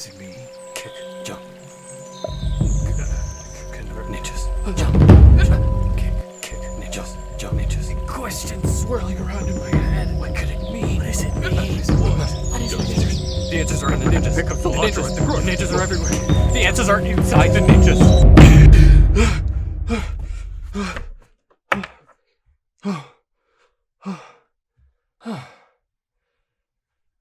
Is it me? Kick, jump. Ninjas. Jump. Kick, ninjas. Jump, ninjas. Questions swirling around in my head. What could it mean? What does it mean? What is it? The answers are in the ninjas. Pick up the launcher at the ground. Ninjas are everywhere. The answers aren't inside the ninjas.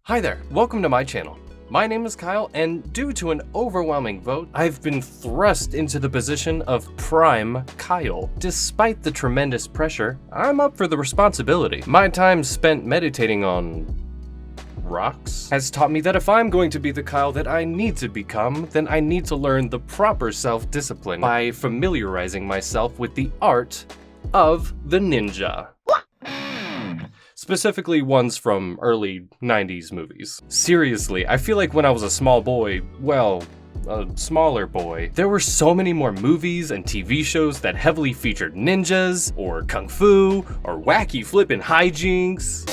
Hi there, welcome to my channel. My name is Kyle, and due to an overwhelming vote, I've been thrust into the position of Prime Kyle. Despite the tremendous pressure, I'm up for the responsibility. My time spent meditating on rocks has taught me that if I'm going to be the Kyle that I need to become, then I need to learn the proper self-discipline by familiarizing myself with the art of the ninja. Specifically ones from early 90s movies. Seriously, I feel like when I was a small boy, well, a smaller boy, there were so many more movies and TV shows that heavily featured ninjas, or kung fu, or wacky flippin' hijinks.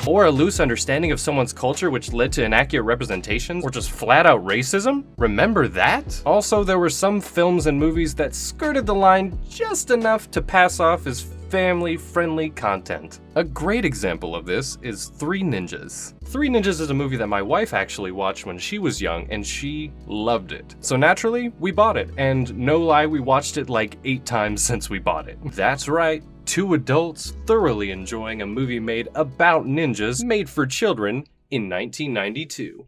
Or a loose understanding of someone's culture which led to inaccurate representations, or just flat out racism? Remember that? Also, there were some films and movies that skirted the line just enough to pass off as family-friendly content. A great example of this is Three Ninjas. Three Ninjas is a movie that my wife actually watched when she was young, and she loved it. So naturally, we bought it, and no lie, we watched it like 8 times since we bought it. That's right. 2 adults thoroughly enjoying a movie made about ninjas made for children in 1992.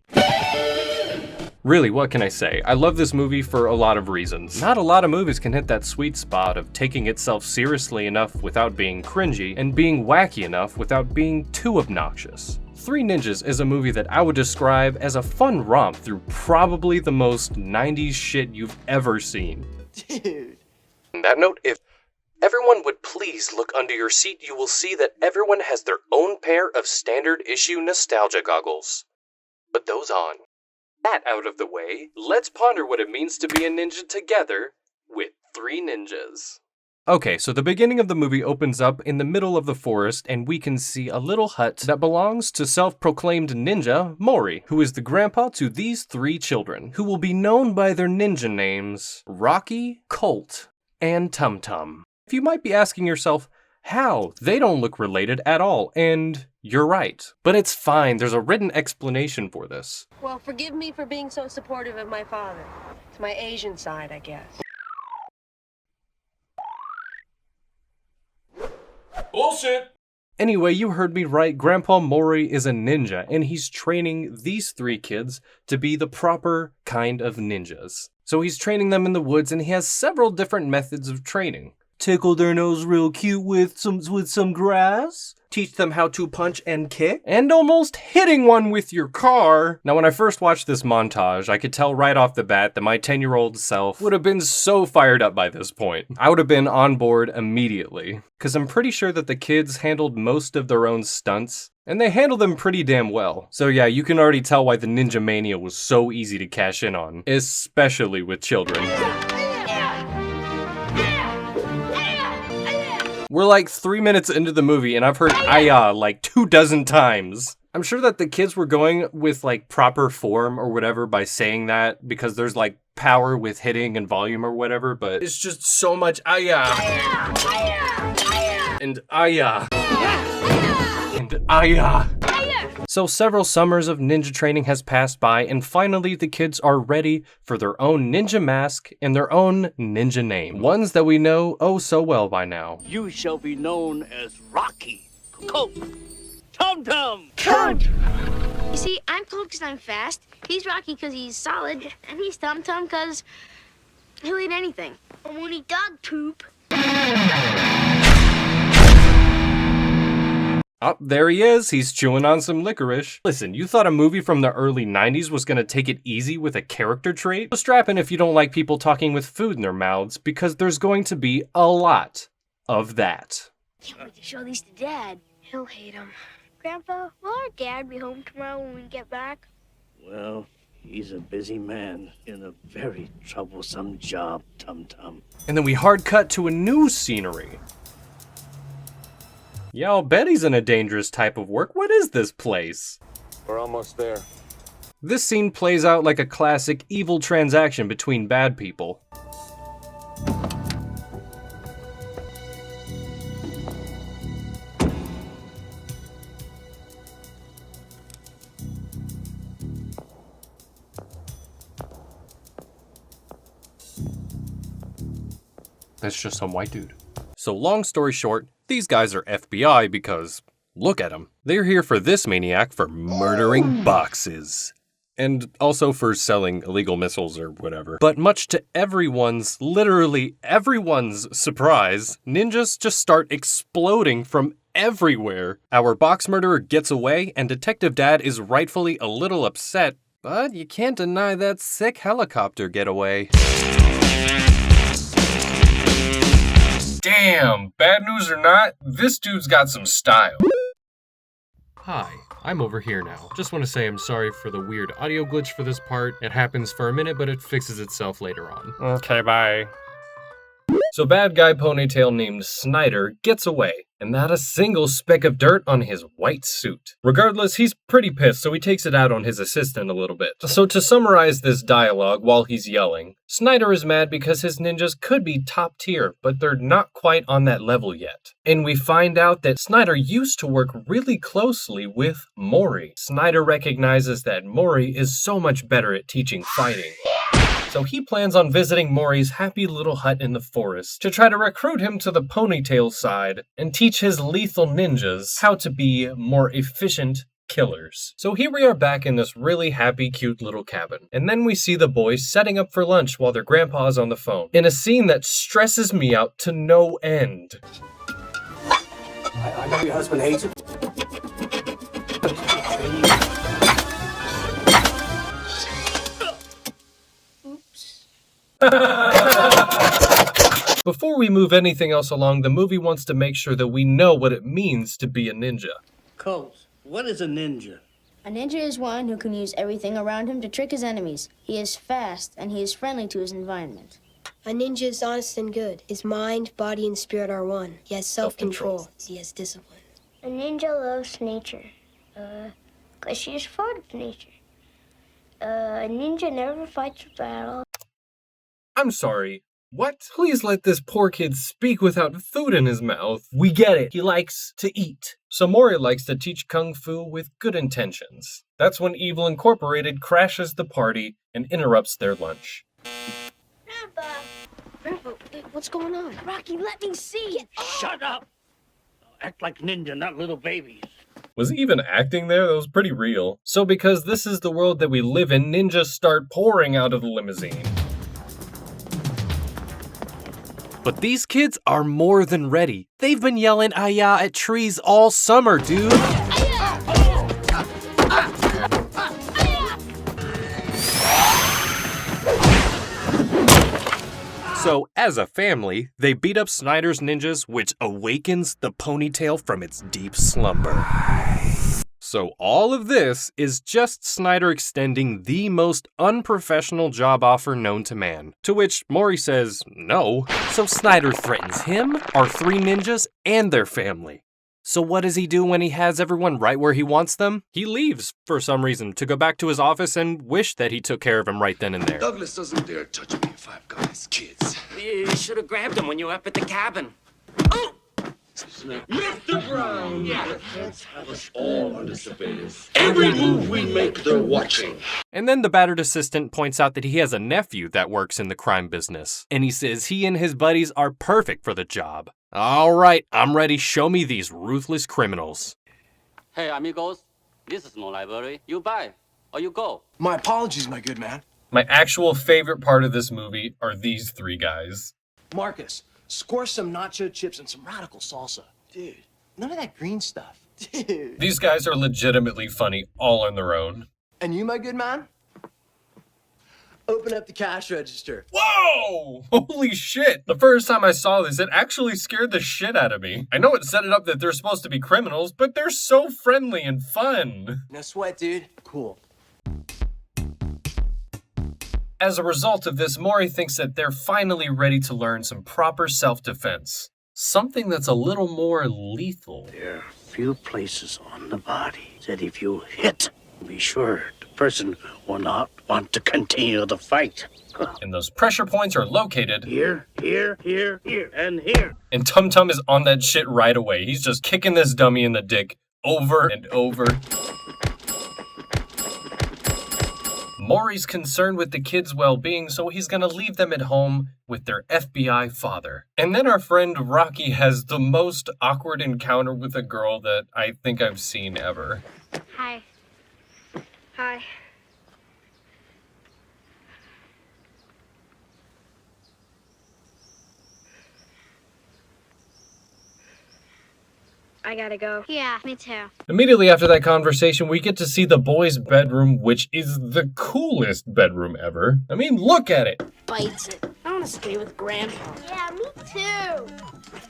Really, what can I say? I love this movie for a lot of reasons. Not a lot of movies can hit that sweet spot of taking itself seriously enough without being cringy, and being wacky enough without being too obnoxious. Three Ninjas is a movie that I would describe as a fun romp through probably the most 90s shit you've ever seen. Dude. On that note, if everyone would please look under your seat, you will see that everyone has their own pair of standard issue nostalgia goggles. Put those on. That out of the way, let's ponder what it means to be a ninja together with Three Ninjas. Okay, so the beginning of the movie opens up in the middle of the forest, and we can see a little hut that belongs to self-proclaimed ninja Mori, who is the grandpa to these 3 children, who will be known by their ninja names Rocky, Colt, and Tum Tum. You might be asking yourself, how? They don't look related at all, and you're right. But it's fine, there's a written explanation for this. Well, forgive me for being so supportive of my father. It's my Asian side, I guess. Bullshit! Anyway, you heard me right. Grandpa Mori is a ninja, and he's training these 3 kids to be the proper kind of ninjas. So he's training them in the woods, and he has several different methods of training. Tickle their nose real cute with some grass. Teach them how to punch and kick. And almost hitting one with your car. Now, when I first watched this montage, I could tell right off the bat that my 10-year-old self would have been so fired up by this point. I would have been on board immediately. Because I'm pretty sure that the kids handled most of their own stunts. And they handled them pretty damn well. So yeah, you can already tell why the Ninja Mania was so easy to cash in on. Especially with children. We're like 3 minutes into the movie and I've heard "Aya" like 24 times. I'm sure that the kids were going with like proper form or whatever by saying that because there's like power with hitting and volume or whatever, but it's just so much "Aya" and "Aya" and "Aya." So several summers of ninja training has passed by, and finally the kids are ready for their own ninja mask and their own ninja name. Ones that we know oh so well by now. You shall be known as Rocky, Colt, Tum Tum. Colt! You see, I'm Colt because I'm fast, he's Rocky because he's solid, and he's Tum Tum because he'll eat anything. I won't eat dog poop. Oh, there he is. He's chewing on some licorice. Listen, you thought a movie from the early 90s was gonna take it easy with a character trait? So strap in if you don't like people talking with food in their mouths, because there's going to be a lot of that. Can't wait to show these to Dad. He'll hate them. Grandpa, will our Dad be home tomorrow when we get back? Well, he's a busy man in a very troublesome job, Tum Tum. And then we hard cut to a new scenery. Yeah, I'll bet he's in a dangerous type of work. What is this place? We're almost there. This scene plays out like a classic evil transaction between bad people. That's just some white dude. So long story short, these guys are FBI because, look at them. They're here for this maniac for murdering boxes. And also for selling illegal missiles or whatever. But much to everyone's, literally everyone's surprise, ninjas just start exploding from everywhere. Our box murderer gets away and Detective Dad is rightfully a little upset, but you can't deny that sick helicopter getaway. Damn, bad news or not, this dude's got some style. Hi, I'm over here now. Just want to say I'm sorry for the weird audio glitch for this part. It happens for a minute, but it fixes itself later on. Okay, bye. So bad guy ponytail named Snyder gets away, and not a single speck of dirt on his white suit. Regardless, he's pretty pissed, so he takes it out on his assistant a little bit. So to summarize this dialogue while he's yelling, Snyder is mad because his ninjas could be top tier, but they're not quite on that level yet. And we find out that Snyder used to work really closely with Mori. Snyder recognizes that Mori is so much better at teaching fighting. So he plans on visiting Mori's happy little hut in the forest to try to recruit him to the ponytail side and teach his lethal ninjas how to be more efficient killers. So here we are back in this really happy, cute little cabin. And then we see the boys setting up for lunch while their grandpa's on the phone, in a scene that stresses me out to no end. I know your husband hates it. Before we move anything else along, the movie wants to make sure that we know what it means to be a ninja. Coles, what is a ninja? A ninja is one who can use everything around him to trick his enemies. He is fast, and he is friendly to his environment. A ninja is honest and good. His mind, body, and spirit are one. He has self-control. He has discipline. A ninja loves nature, 'cause she is part of nature. A ninja never fights a battle. I'm sorry. What? Please let this poor kid speak without food in his mouth. We get it. He likes to eat. So Mori likes to teach Kung Fu with good intentions. That's when Evil Incorporated crashes the party and interrupts their lunch. Grandpa, what's going on? Rocky, let me see it. Shut up! Act like ninja, not little babies. Was he even acting there? That was pretty real. So because this is the world that we live in, ninjas start pouring out of the limousine. But these kids are more than ready. They've been yelling "Aya" at trees all summer, dude. So, as a family, they beat up Snyder's ninjas, which awakens the ponytail from its deep slumber. So all of this is just Snyder extending the most unprofessional job offer known to man, to which Mori says no. So Snyder threatens him, our three ninjas, and their family. So what does he do when he has everyone right where he wants them? He leaves, for some reason, to go back to his office and wish that he took care of him right then and there. Douglas doesn't dare touch me if I've got his kids. You should have grabbed him when you were up at the cabin. Oh! Mr. Brown! Yeah. The feds have us all under surveillance. Every move we make, they're watching. And then the battered assistant points out that he has a nephew that works in the crime business. And he says he and his buddies are perfect for the job. All right, I'm ready. Show me these ruthless criminals. Hey, amigos, this is my library. You buy or you go. My apologies, my good man. My actual favorite part of this movie are these three guys. Marcus, score some nacho chips and some radical salsa. Dude, none of that green stuff. Dude. These guys are legitimately funny all on their own. And you, my good man? Open up the cash register. Whoa! Holy shit! The first time I saw this, it actually scared the shit out of me. I know it set it up that they're supposed to be criminals, but they're so friendly and fun. No sweat, dude. Cool. As a result of this, Mori thinks that they're finally ready to learn some proper self-defense. something that's a little more lethal. There are few places on the body that if you hit, be sure the person will not want to continue the fight. And those pressure points are located Here, here, here, here, and here. and Tum Tum is on that shit right away. He's just kicking this dummy in the dick over and over. Maury's concerned with the kids' well-being, so he's gonna leave them at home with their FBI father. And then our friend Rocky has the most awkward encounter with a girl that I think I've seen ever. Hi. Hi. I gotta go. Yeah, me too. Immediately after that conversation, we get to see the boys' bedroom, which is the coolest bedroom ever. I mean, look at it. Bites it. I wanna stay with Grandpa. Yeah, me too.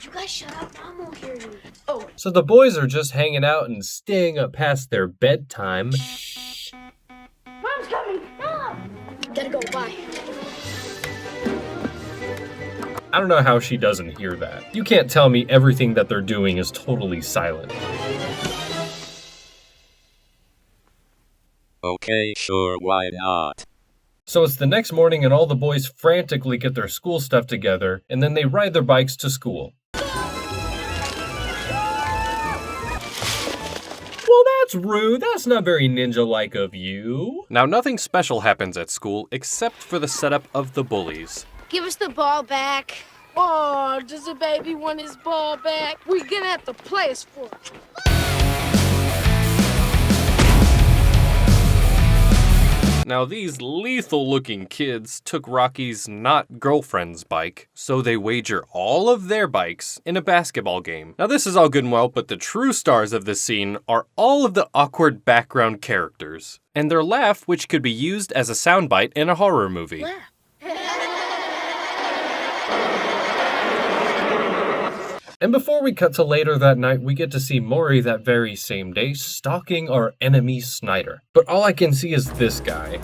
You guys shut up, Mom will hear you. Oh. So the boys are just hanging out and staying up past their bedtime. Mom's coming. No. Gotta go, bye. I don't know how she doesn't hear that. You can't tell me everything that they're doing is totally silent. Okay, sure, why not? So it's the next morning and all the boys frantically get their school stuff together, and then they ride their bikes to school. Well, that's rude. That's not very ninja-like of you. Now, nothing special happens at school except for the setup of the bullies. Give us the ball back. Oh, does the baby want his ball back? We're gonna have to play us for it. Now, these lethal-looking kids took Rocky's not-girlfriend's bike, so they wager all of their bikes in a basketball game. Now, this is all good and well, but the true stars of this scene are all of the awkward background characters, and their laugh, which could be used as a soundbite in a horror movie. And before we cut to later that night, we get to see Maury that very same day stalking our enemy Snyder. But all I can see is this guy.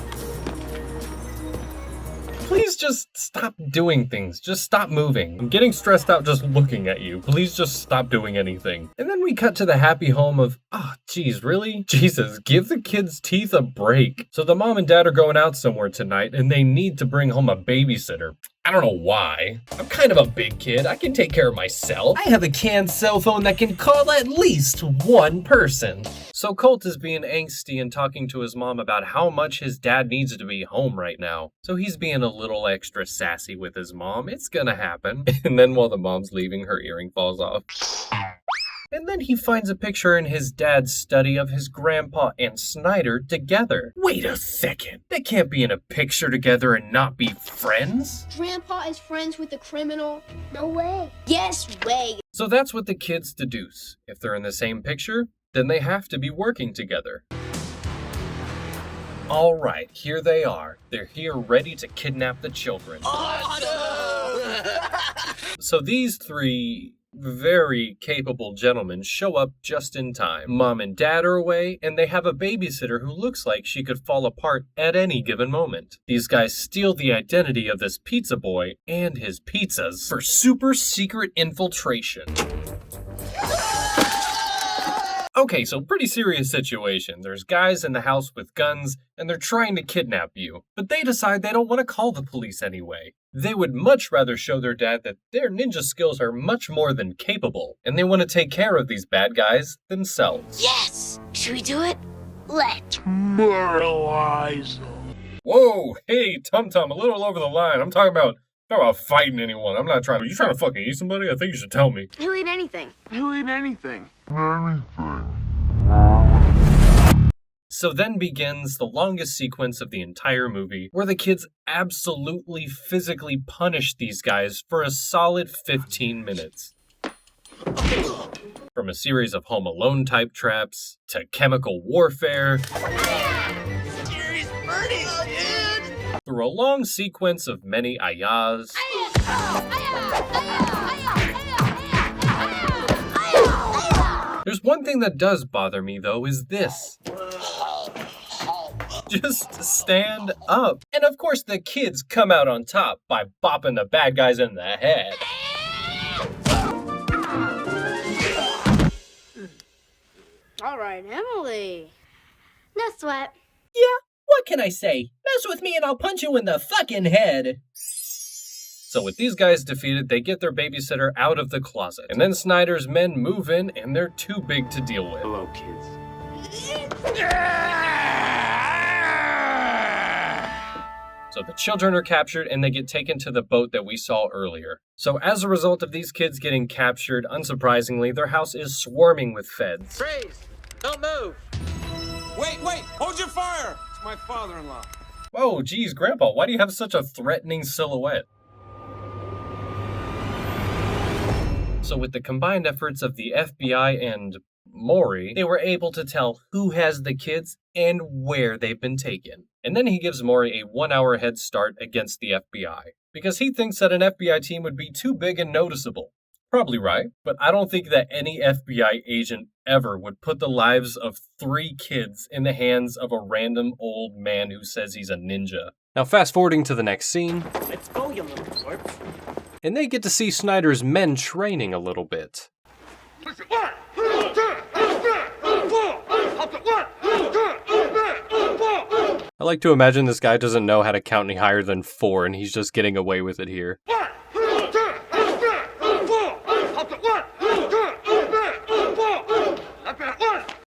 Please just stop doing things. Just stop moving. I'm getting stressed out just looking at you. Please just stop doing anything. And then we cut to the happy home of, geez, really? Jesus, give the kids' teeth a break. So the mom and dad are going out somewhere tonight and they need to bring home a babysitter. I don't know why. I'm kind of a big kid. I can take care of myself. I have a canned cell phone that can call at least one person. So Colt is being angsty and talking to his mom about how much his dad needs to be home right now. So he's being a little extra sassy with his mom. It's gonna happen. And then while the mom's leaving, her earring falls off. And then he finds a picture in his dad's study of his grandpa and Snyder together. Wait a second. They can't be in a picture together and not be friends? Grandpa is friends with the criminal? No way. Yes way. So that's what the kids deduce. If they're in the same picture, then they have to be working together. All right, here they are. They're here ready to kidnap the children. So these three very capable gentlemen show up just in time. Mom and dad are away, and they have a babysitter who looks like she could fall apart at any given moment. These guys steal the identity of this pizza boy and his pizzas for super secret infiltration. Okay, so pretty serious situation. There's guys in the house with guns, and they're trying to kidnap you. But they decide they don't want to call the police anyway. They would much rather show their dad that their ninja skills are much more than capable, and they want to take care of these bad guys themselves. Yes. Should we do it? Let's. Moralize. Whoa, hey, Tum Tum, a little over the line. I'm talking about fighting anyone. I'm not trying to. You trying to fucking eat somebody? I think you should tell me. He'll eat anything. He'll eat anything. So then begins the longest sequence of the entire movie, where the kids absolutely physically punish these guys for a solid 15 minutes. From a series of Home Alone type traps, to chemical warfare, through a long sequence of many ayahs, there's one thing that does bother me though, is this. Just stand up. And of course the kids come out on top by bopping the bad guys in the head. All right, Emily. No sweat. Yeah, what can I say? Mess with me and I'll punch you in the fucking head. So with these guys defeated, they get their babysitter out of the closet. And then Snyder's men move in, and they're too big to deal with. Hello, kids. So the children are captured, and they get taken to the boat that we saw earlier. So as a result of these kids getting captured, unsurprisingly, their house is swarming with feds. Freeze! Don't move! Wait! Hold your fire! It's my father-in-law. Whoa, geez, Grandpa, why do you have such a threatening silhouette? So with the combined efforts of the FBI and Maury, they were able to tell who has the kids and where they've been taken. And then he gives Maury a 1-hour head start against the FBI, because he thinks that an FBI team would be too big and noticeable. Probably right, but I don't think that any FBI agent ever would put the lives of 3 kids in the hands of a random old man who says he's a ninja. Now fast forwarding to the next scene. Let's go, you little twerp. And they get to see Snyder's men training a little bit. I like to imagine this guy doesn't know how to count any higher than 4 and he's just getting away with it here.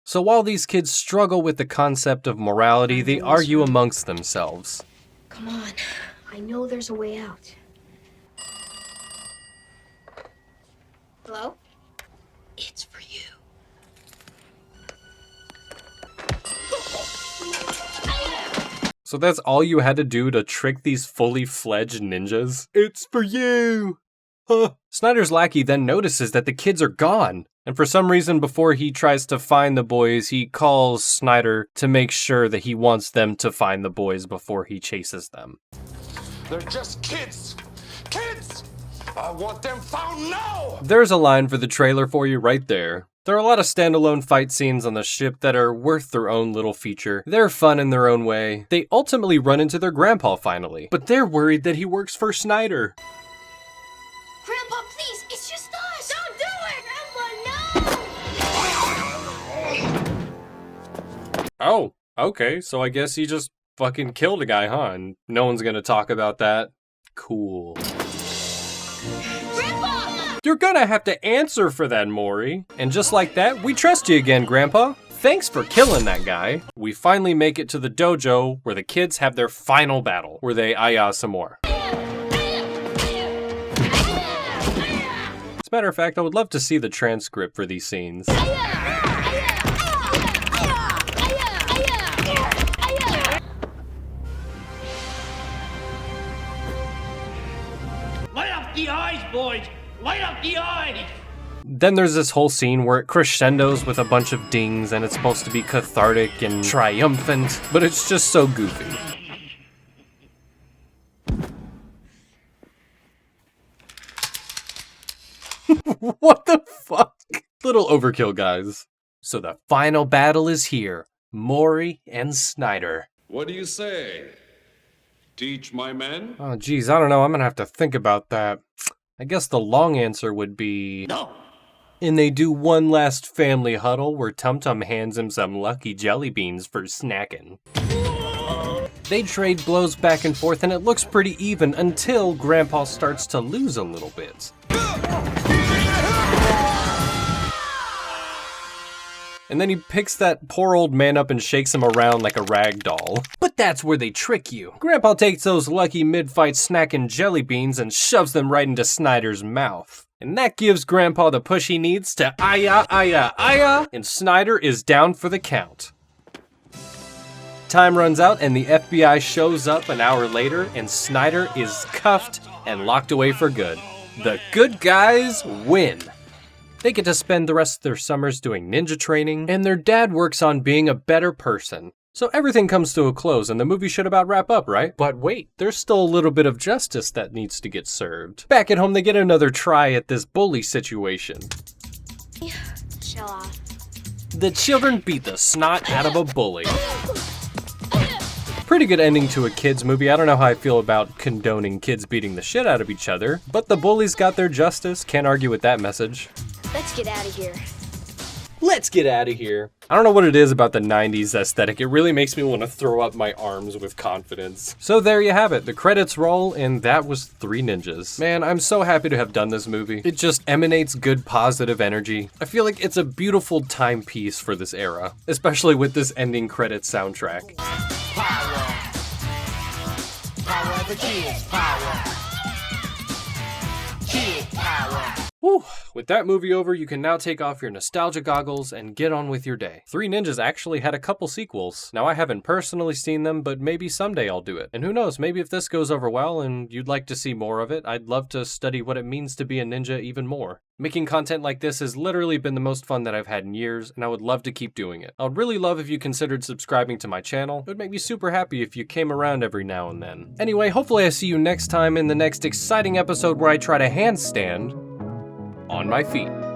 So while these kids struggle with the concept of morality, they argue amongst themselves. Come on. I know there's a way out. Hello? It's for you. So that's all you had to do to trick these fully fledged ninjas? It's for you! Huh. Snyder's lackey then notices that the kids are gone. And for some reason, before he tries to find the boys, he calls Snyder to make sure that he wants them to find the boys before he chases them. They're just kids! Kids! I want them found now! There's a line for the trailer for you right there. There are a lot of standalone fight scenes on the ship that are worth their own little feature. They're fun in their own way. They ultimately run into their grandpa finally, but they're worried that he works for Snyder. Grandpa, please, it's just us. Don't do it! Grandpa, no! Oh, okay, so I guess he just fucking killed a guy, huh? And no one's gonna talk about that. Cool. You're gonna have to answer for that, Maury. And just like that, we trust you again, Grandpa. Thanks for killing that guy. We finally make it to the dojo where the kids have their final battle, where they some more. As a matter of fact, I would love to see the transcript for these scenes. Light up the eyes, boys! Light up the eyes! Then there's this whole scene where it crescendos with a bunch of dings and it's supposed to be cathartic and triumphant, but it's just so goofy. What the fuck? Little overkill, guys. So the final battle is here. Maury and Snyder. What do you say? Teach my men? Oh, geez, I don't know. I'm gonna have to think about that. I guess the long answer would be... No! And they do one last family huddle where Tum Tum hands him some lucky jelly beans for snacking. They trade blows back and forth and it looks pretty even until Grandpa starts to lose a little bit. And then he picks that poor old man up and shakes him around like a rag doll. But that's where they trick you. Grandpa takes those lucky mid-fight snacking jelly beans and shoves them right into Snyder's mouth. And that gives Grandpa the push he needs to aya, and Snyder is down for the count. Time runs out and the FBI shows up an hour later and Snyder is cuffed and locked away for good. The good guys win. They get to spend the rest of their summers doing ninja training, and their dad works on being a better person. So everything comes to a close, and the movie should about wrap up, right? But wait, there's still a little bit of justice that needs to get served. Back at home, they get another try at this bully situation. Chill out. The children beat the snot out of a bully. Pretty good ending to a kids movie. I don't know how I feel about condoning kids beating the shit out of each other, but the bullies got their justice. Can't argue with that message. Let's get out of here. let's get out of here. I don't know what it is about the 90s aesthetic. It really makes me want to throw up my arms with confidence. So there you have it. The credits roll, and that was Three Ninjas. Man, I'm so happy to have done this movie. It just emanates good positive energy. I feel like it's a beautiful timepiece for this era, especially with this ending credits soundtrack. Power. Power of the kids. Power. Kid power. Whew. With that movie over, you can now take off your nostalgia goggles and get on with your day. Three Ninjas actually had a couple sequels. Now, I haven't personally seen them, but maybe someday I'll do it. And who knows, maybe if this goes over well and you'd like to see more of it, I'd love to study what it means to be a ninja even more. Making content like this has literally been the most fun that I've had in years, and I would love to keep doing it. I would really love if you considered subscribing to my channel. It would make me super happy if you came around every now and then. Anyway, hopefully I see you next time in the next exciting episode where I try to handstand on my feet.